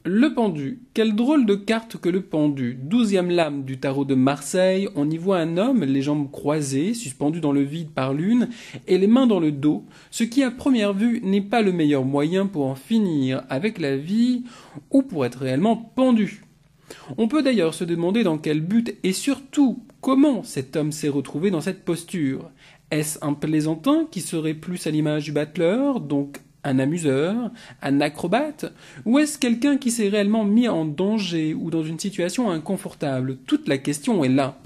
Le pendu. Quelle drôle de carte que le pendu. 12e lame du tarot de Marseille, on y voit un homme, les jambes croisées, suspendu dans le vide par l'une, et les mains dans le dos, ce qui à première vue n'est pas le meilleur moyen pour en finir avec la vie ou pour être réellement pendu. On peut d'ailleurs se demander dans quel but et surtout comment cet homme s'est retrouvé dans cette posture. Est-ce un plaisantin qui serait plus à l'image du battleur, donc un amuseur, un acrobate, ou est-ce quelqu'un qui s'est réellement mis en danger ou dans une situation inconfortable? Toute la question est là.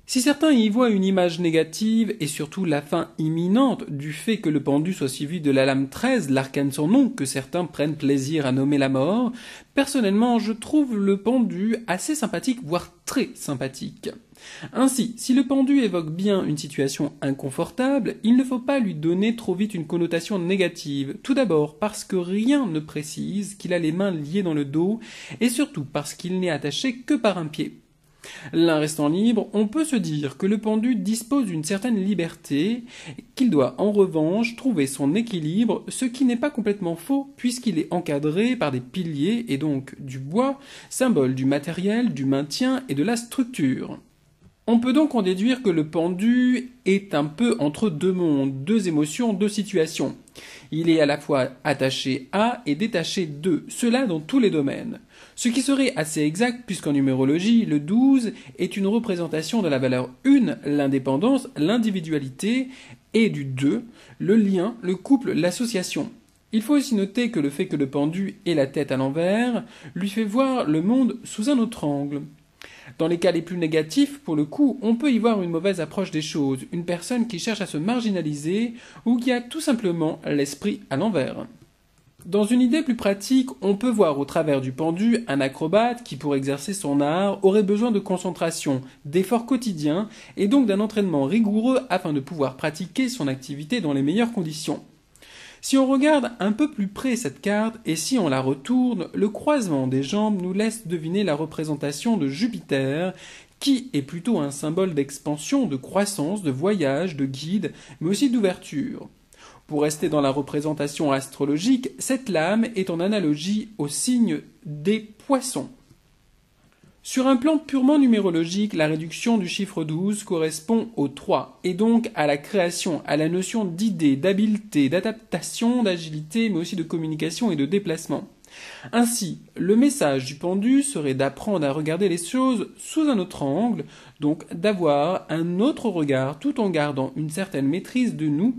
Si certains y voient une image négative et surtout la fin imminente du fait que le pendu soit suivi de la lame 13, l'arcane sans nom que certains prennent plaisir à nommer la mort, personnellement je trouve le pendu assez sympathique, voire très sympathique. Ainsi, si le pendu évoque bien une situation inconfortable, il ne faut pas lui donner trop vite une connotation négative. Tout d'abord parce que rien ne précise qu'il a les mains liées dans le dos et surtout parce qu'il n'est attaché que par un pied. L'un restant libre, on peut se dire que le pendu dispose d'une certaine liberté, qu'il doit en revanche trouver son équilibre, ce qui n'est pas complètement faux puisqu'il est encadré par des piliers et donc du bois, symbole du matériel, du maintien et de la structure. On peut donc en déduire que le pendu est un peu entre deux mondes, deux émotions, deux situations. Il est à la fois attaché à et détaché de, cela dans tous les domaines. Ce qui serait assez exact puisqu'en numérologie, le 12 est une représentation de la valeur 1, l'indépendance, l'individualité, et du 2, le lien, le couple, l'association. Il faut aussi noter que le fait que le pendu ait la tête à l'envers lui fait voir le monde sous un autre angle. Dans les cas les plus négatifs, pour le coup, on peut y voir une mauvaise approche des choses, une personne qui cherche à se marginaliser ou qui a tout simplement l'esprit à l'envers. Dans une idée plus pratique, on peut voir au travers du pendu un acrobate qui, pour exercer son art, aurait besoin de concentration, d'efforts quotidiens et donc d'un entraînement rigoureux afin de pouvoir pratiquer son activité dans les meilleures conditions. Si on regarde un peu plus près cette carte et si on la retourne, le croisement des jambes nous laisse deviner la représentation de Jupiter, qui est plutôt un symbole d'expansion, de croissance, de voyage, de guide, mais aussi d'ouverture. Pour rester dans la représentation astrologique, cette lame est en analogie au signe des poissons. Sur un plan purement numérologique, la réduction du chiffre 12 correspond au 3, et donc à la création, à la notion d'idée, d'habileté, d'adaptation, d'agilité, mais aussi de communication et de déplacement. Ainsi, le message du pendu serait d'apprendre à regarder les choses sous un autre angle, donc d'avoir un autre regard tout en gardant une certaine maîtrise de nous,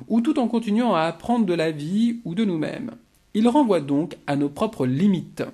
ou tout en continuant à apprendre de la vie ou de nous-mêmes. Il renvoie donc à nos propres limites.